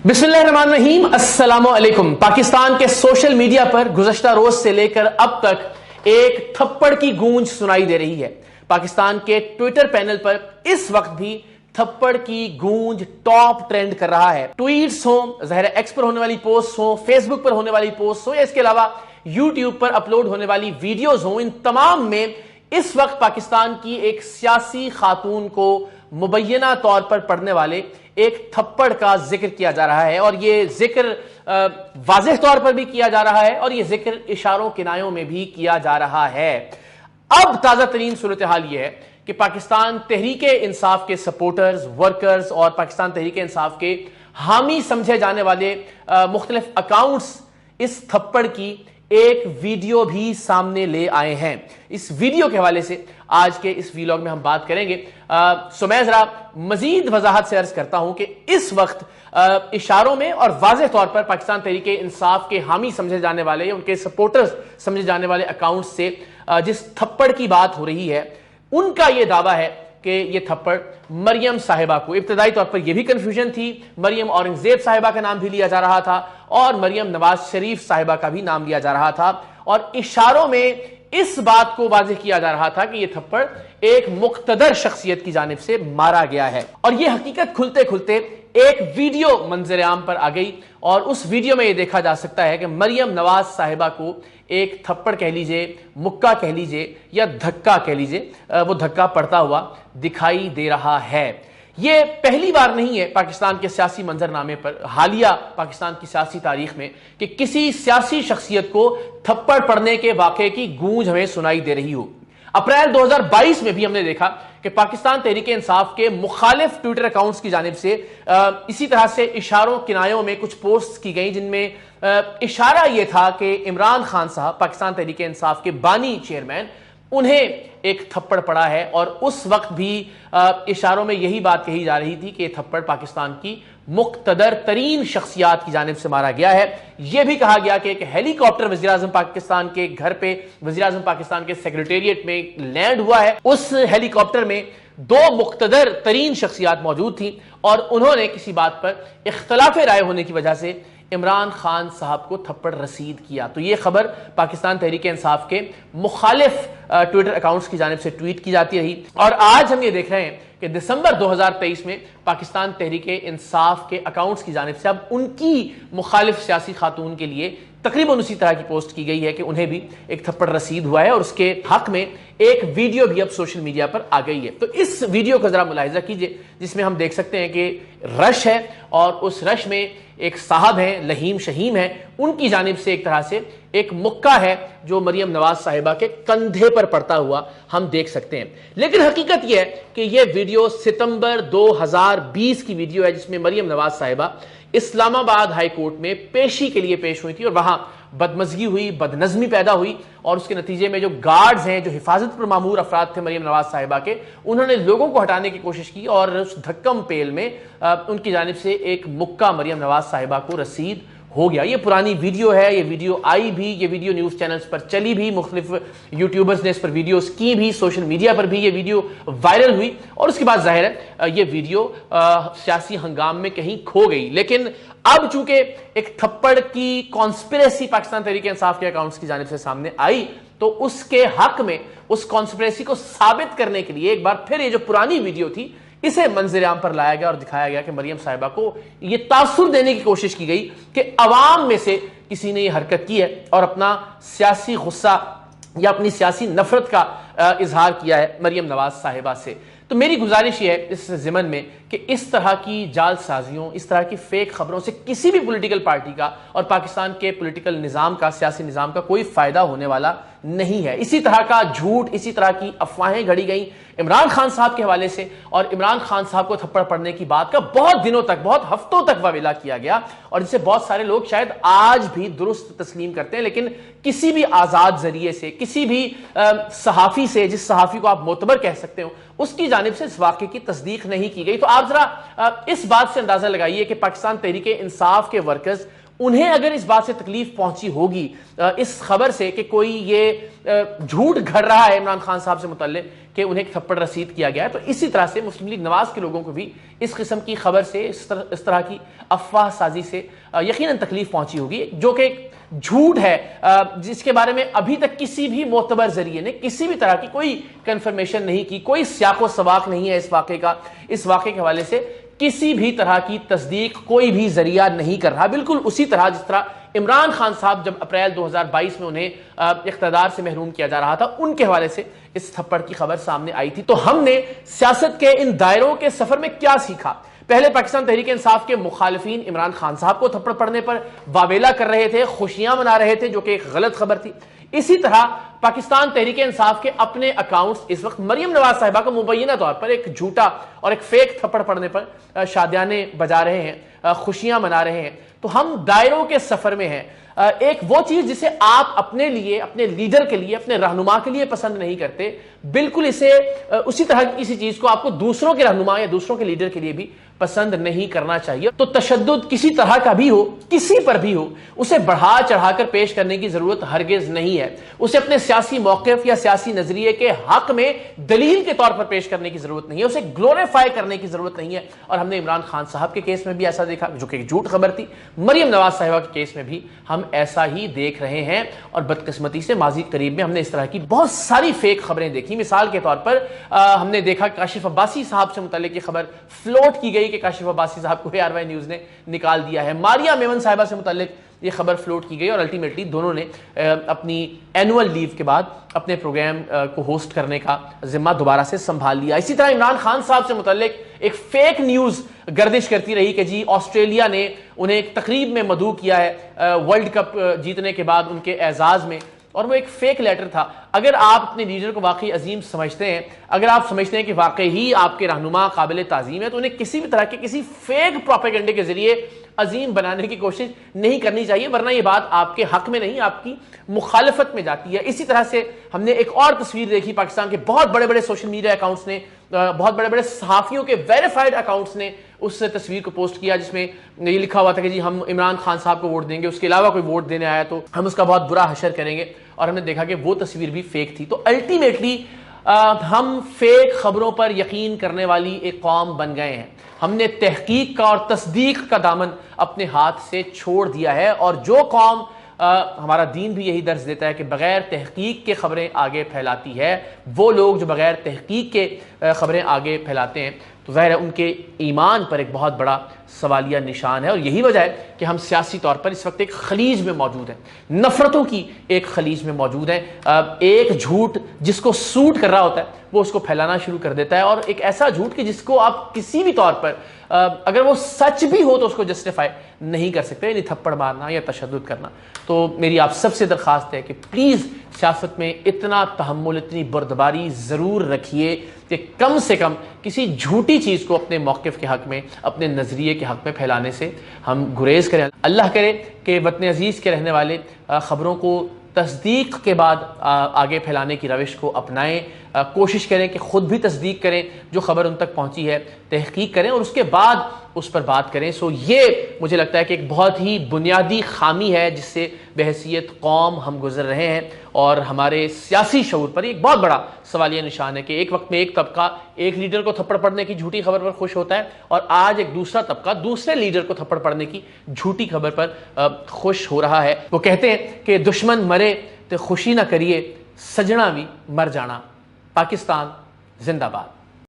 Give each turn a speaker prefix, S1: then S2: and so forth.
S1: बिस्मिल्लाहिर्रहमानिर्रहीम, अस्सलामु अलैकुम। पाकिस्तान के सोशल मीडिया पर गुज़श्ता रोज से लेकर अब तक एक थप्पड़ की गूंज सुनाई दे रही है। पाकिस्तान के ट्विटर पैनल पर इस वक्त भी थप्पड़ की गूंज टॉप ट्रेंड कर रहा है। ट्वीट्स हो, ज़ाहिर एक्स पर होने वाली पोस्ट हो, फेसबुक पर होने वाली पोस्ट हो या इसके अलावा यूट्यूब पर अपलोड होने वाली वीडियोज हो, इन तमाम में इस वक्त पाकिस्तान की एक सियासी खातून को मुबैना तौर पर पढ़ने वाले एक थप्पड़ का जिक्र किया जा रहा है और ये जिक्र वाज़ेह तौर पर भी किया जा रहा है और ये जिक्र इशारों किनायों में भी किया जा रहा है। अब ताजा तरीन सूरत हाल ये है कि पाकिस्तान तहरीक इंसाफ के सपोर्टर्स, वर्कर्स और पाकिस्तान तहरीक इंसाफ के हामी समझे जाने वाले मुख्तलिफ अकाउंट्स इस थप्पड़ की एक वीडियो भी सामने ले आए हैं। इस वीडियो के हवाले से आज के इस वीलॉग में हम बात करेंगे। सो मैं जरा मजीद वजाहत से अर्ज करता हूं कि इस वक्त इशारों में और वाज़ेह तौर पर पाकिस्तान तहरीक इंसाफ के हामी समझे जाने वाले, उनके सपोर्टर्स समझे जाने वाले अकाउंट से जिस थप्पड़ की बात हो रही है, उनका यह दावा है कि ये थप्पड़ मरियम साहिबा को, इब्तदाई तौर पर यह भी कंफ्यूजन थी, मरियम औरंगजेब साहिबा का नाम भी लिया जा रहा था और मरियम नवाज शरीफ साहिबा का भी नाम लिया जा रहा था और इशारों में इस बात को वाज़ेह किया जा रहा था कि यह थप्पड़ एक मुक्तदर शख्सियत की जानिब से मारा गया है। और यह हकीकत खुलते खुलते एक वीडियो मंजर आम पर आ गई और उस वीडियो में यह देखा जा सकता है कि मरियम नवाज साहिबा को एक थप्पड़ कह लीजिए, मुक्का कह लीजिए या धक्का कह लीजिए, वो धक्का पड़ता हुआ दिखाई दे रहा है। ये पहली बार नहीं है पाकिस्तान के सियासी मंजरनामे पर, हालिया पाकिस्तान की सियासी तारीख में, कि किसी सियासी शख्सियत को थप्पड़ पड़ने के वाक़े की गूंज हमें सुनाई दे रही हो। अप्रैल 2022 में भी हमने देखा कि पाकिस्तान तहरीक इंसाफ के मुखालिफ ट्विटर अकाउंट्स की जानिब से इसी तरह से इशारों किनायों में कुछ पोस्ट की गई जिनमें इशारा यह था कि इमरान खान साहब, पाकिस्तान तहरीक इंसाफ के बानी चेयरमैन, उन्हें एक थप्पड़ पड़ा है और उस वक्त भी इशारों में यही बात कही जा रही थी कि थप्पड़ पाकिस्तान की मुक्तदर तरीन शख्सियात की जानिब से मारा गया है। यह भी कहा गया कि एक हेलीकॉप्टर वज़ीर आज़म पाकिस्तान के घर पे, वज़ीर आज़म पाकिस्तान के सेक्रेटेरिएट में लैंड हुआ है। उस हेलीकॉप्टर में दो मुक्तदर तरीन शख्सियात मौजूद थी और उन्होंने किसी बात पर इख्तलाफ राय होने की वजह से इमरान खान साहब को थप्पड़ रसीद किया। तो ये खबर पाकिस्तान तहरीक इंसाफ के मुखालिफ ट्विटर अकाउंट्स की जानिब से ट्वीट की जाती रही और आज हम ये देख रहे हैं कि दिसंबर 2023 में पाकिस्तान तहरीक इंसाफ के अकाउंट्स की जानिब से अब उनकी मुखालिफ सियासी खातून के लिए तकरीबन उसी तरह की पोस्ट की गई है कि उन्हें भी एक थप्पड़ रसीद हुआ है और उसके हक में एक वीडियो भी अब सोशल मीडिया पर आ गई है। तो इस वीडियो को जरा मुलाहिजा कीजिए जिसमें हम देख सकते हैं कि रश है और उस रश में एक साहब हैं, लहीम शहीम हैं, उनकी जानिब से एक तरह से एक मुक्का है जो मरियम नवाज साहिबा के कंधे पर पड़ता हुआ हम देख सकते हैं। लेकिन हकीकत यह है कि यह वीडियो सितंबर 2020 की वीडियो है जिसमें मरियम नवाज साहिबा इस्लामाबाद हाई कोर्ट में पेशी के लिए पेश हुई थी और वहां बदमजगी हुई, बदनज़मी पैदा हुई और उसके नतीजे में जो गार्ड्स हैं, जो हिफाजत पर मामूर अफराद थे मरियम नवाज साहिबा के, उन्होंने लोगों को हटाने की कोशिश की और उस धक्कम पेल में उनकी जानिब से एक मुक्का मरियम नवाज साहिबा को रसीद हो गया। ये पुरानी वीडियो है, ये वीडियो आई भी, ये वीडियो न्यूज़ चैनल्स पर चली भी, मुख्तलिफ यूट्यूबर्स ने इस पर वीडियोस की भी, सोशल मीडिया पर भी ये वीडियो वायरल हुई और उसके बाद जाहिर है ये वीडियो सियासी हंगाम में कहीं खो गई। लेकिन अब चूंकि एक थप्पड़ की कॉन्स्पिरेसी पाकिस्तान तहरीक इंसाफ के अकाउंट्स की जानिब से सामने आई तो उसके हक में, उस कॉन्स्पिरेसी को साबित करने के लिए एक बार फिर ये जो पुरानी वीडियो थी इसे मंजर आम पर लाया गया और दिखाया गया कि मरियम साहिबा को यह तासुर देने की कोशिश की गई कि अवाम में से किसी ने यह हरकत की है और अपना सियासी गुस्सा या अपनी सियासी नफरत का इजहार किया है मरियम नवाज साहिबा से। तो मेरी गुजारिश ये है इस ज़िमन में कि इस तरह की जालसाजियों, इस तरह की फेक खबरों से किसी भी पॉलिटिकल पार्टी का और पाकिस्तान के पॉलिटिकल निज़ाम का, सियासी निज़ाम का कोई फ़ायदा होने वाला नहीं है। इसी तरह का झूठ, इसी तरह की अफवाहें घड़ी गई इमरान खान साहब के हवाले से और इमरान खान साहब को थप्पड़ पड़ने की बात का बहुत दिनों तक, बहुत हफ्तों तक वाविला किया गया और जिसे बहुत सारे लोग शायद आज भी दुरुस्त तस्लीम करते हैं। लेकिन किसी भी आज़ाद जरिए से, किसी भी सहाफ़ी से, जिस सहाफ़ी को आप मोतबर कह सकते हो, उसकी जानिब से इस वाक़े की तस्दीक नहीं की गई। तो आप जरा इस बात से अंदाजा लगाइए कि पाकिस्तान तहरीक इंसाफ के वर्कर्स انہیں اگر اس بات سے تکلیف پہنچی ہوگی اس خبر سے کہ کوئی یہ جھوٹ گھڑ رہا ہے عمران خان صاحب سے متعلق کہ انہیں ایک تھپڑ رسید کیا گیا ہے، تو اسی طرح سے مسلم لیگ نواز کے لوگوں کو بھی اس قسم کی خبر سے، اس طرح کی افواہ سازی سے یقیناً تکلیف پہنچی ہوگی، جو کہ ایک جھوٹ ہے جس کے بارے میں ابھی تک کسی بھی معتبر ذریعے نے کسی بھی طرح کی کوئی کنفرمیشن نہیں کی، کوئی سیاق و سباق نہیں ہے اس واقعے کا، اس واقعے کے حوالے سے کسی بھی طرح کی تصدیق کوئی بھی ذریعہ نہیں کر رہا، بالکل اسی طرح جس طرح عمران خان صاحب جب اپریل 2022 میں انہیں اقتدار سے محروم کیا جا رہا تھا، ان کے حوالے سے اس تھپڑ کی خبر سامنے آئی تھی۔ تو ہم نے سیاست کے ان دائروں کے سفر میں کیا سیکھا؟ پہلے پاکستان تحریک انصاف کے مخالفین عمران خان صاحب کو تھپڑ پڑنے پر واویلا کر رہے تھے، خوشیاں منا رہے تھے، جو کہ ایک غلط خبر تھی۔ اسی طرح پاکستان تحریک انصاف کے اپنے اکاؤنٹس اس وقت مریم نواز صاحبہ کو مبینہ طور پر ایک جھوٹا اور ایک فیک تھپڑ پڑنے پر شادیانے بجا رہے ہیں، خوشیاں منا رہے ہیں۔ تو ہم دائروں کے سفر میں ہیں۔ ایک وہ چیز جسے آپ اپنے لیے، اپنے لیڈر کے لیے، اپنے رہنما کے لیے پسند نہیں کرتے، بالکل اسی طرح کی کسی چیز کو آپ کو دوسروں کے رہنما یا دوسروں کے لیڈر کے لیے بھی پسند نہیں کرنا چاہیے۔ تو تشدد کسی طرح کا بھی ہو، کسی پر بھی ہو، اسے بڑھا چڑھا کر پیش کرنے کی ضرورت ہرگز نہیں ہے۔ اسے اپنے سیاسی موقف یا سیاسی نظریے کے حق میں دلیل کے طور پر پیش کرنے کی ضرورت نہیں ہے، اسے گلوریفائی کرنے کی ضرورت نہیں ہے۔ اور ہم نے عمران خان صاحب کے کیس میں بھی ایسا دیکھا، جو کہ ایک جھوٹ خبر تھی۔ مریم نواز صاحبہ کے کیس میں بھی ہم ایسا ہی دیکھ رہے ہیں، اور بدقسمتی سے ماضی قریب میں ہم نے اس طرح کی بہت ساری فیک خبریں دیکھی۔ مثال کے طور پر ہم نے دیکھا کاشف عباسی صاحب سے متعلق یہ خبر فلوٹ کی گئی کہ کاشف عباسی صاحب کو ARY نیوز نے نکال دیا ہے۔ ماریا میمن صاحبہ سے متعلق یہ خبر فلوٹ کی گئی، اور الٹیمیٹلی دونوں نے اپنی اینول لیو کے بعد اپنے پروگرام کو ہوسٹ کرنے کا ذمہ دوبارہ سے سنبھال لیا۔ اسی طرح عمران خان صاحب سے متعلق ایک فیک نیوز گردش کرتی رہی کہ جی آسٹریلیا نے انہیں ایک تقریب میں مدعو کیا ہے ورلڈ کپ جیتنے کے بعد ان کے اعزاز میں، اور وہ ایک فیک لیٹر تھا۔ اگر آپ اپنے لیڈر کو واقعی عظیم سمجھتے ہیں، اگر آپ سمجھتے ہیں کہ واقعی ہی آپ کے رہنما قابل تعظیم ہے، تو انہیں کسی بھی طرح کے کسی فیک پروپیگنڈے کے ذریعے عظیم بنانے کی کوشش نہیں کرنی چاہیے، ورنہ یہ بات آپ کے حق میں نہیں، آپ کی مخالفت میں جاتی ہے۔ اسی طرح سے ہم نے ایک اور تصویر دیکھی، پاکستان کے بہت بڑے بڑے سوشل میڈیا اکاؤنٹس نے، بہت بڑے بڑے صحافیوں کے ویریفائڈ اکاؤنٹس نے اس تصویر کو پوسٹ کیا، جس میں یہ لکھا ہوا تھا کہ جی ہم عمران خان صاحب کو ووٹ دیں گے، اس کے علاوہ کوئی ووٹ دینے آیا تو ہم اس کا بہت برا حشر کریں گے، اور ہم نے دیکھا کہ وہ تصویر بھی فیک تھی۔ تو الٹیمیٹلی ہم فیک خبروں پر یقین کرنے والی ایک قوم بن گئے ہیں۔ ہم نے تحقیق کا اور تصدیق کا دامن اپنے ہاتھ سے چھوڑ دیا ہے، اور جو قوم، ہمارا دین بھی یہی درس دیتا ہے کہ بغیر تحقیق کے خبریں آگے پھیلاتی ہے، وہ لوگ جو بغیر تحقیق کے خبریں آگے پھیلاتے ہیں، تو ظاہر ہے ان کے ایمان پر ایک بہت بڑا سوالیہ نشان ہے۔ اور یہی وجہ ہے کہ ہم سیاسی طور پر اس وقت ایک خلیج میں موجود ہیں، نفرتوں کی ایک خلیج میں موجود ہیں۔ ایک جھوٹ جس کو سوٹ کر رہا ہوتا ہے وہ اس کو پھیلانا شروع کر دیتا ہے، اور ایک ایسا جھوٹ کہ جس کو آپ کسی بھی طور پر اگر وہ سچ بھی ہو تو اس کو جسٹیفائی نہیں کر سکتے، یعنی تھپڑ مارنا یا تشدد کرنا۔ تو میری آپ سب سے درخواست ہے کہ پلیز سیاست میں اتنا تحمل، اتنی بردباری ضرور رکھیے کہ کم سے کم کسی جھوٹی چیز کو اپنے موقف کے حق میں، اپنے نظریے کے حق میں پھیلانے سے ہم گریز کریں۔ اللہ کرے کہ وطن عزیز کے رہنے والے خبروں کو تصدیق کے بعد آگے پھیلانے کی روش کو اپنائیں، کوشش کریں کہ خود بھی تصدیق کریں، جو خبر ان تک پہنچی ہے تحقیق کریں، اور اس کے بعد اس پر بات کریں۔ یہ مجھے لگتا ہے کہ ایک بہت ہی بنیادی خامی ہے جس سے بحیثیت قوم ہم گزر رہے ہیں، اور ہمارے سیاسی شعور پر ایک بہت بڑا سوالیہ نشان ہے کہ ایک وقت میں ایک طبقہ ایک لیڈر کو تھپڑ پڑنے کی جھوٹی خبر پر خوش ہوتا ہے، اور آج ایک دوسرا طبقہ دوسرے لیڈر کو تھپڑ پڑنے کی جھوٹی خبر پر خوش ہو رہا ہے۔ وہ کہتے ہیں کہ دشمن مرے تو خوشی نہ کریے، سجنا بھی مر جانا۔ پاکستان زندہ باد۔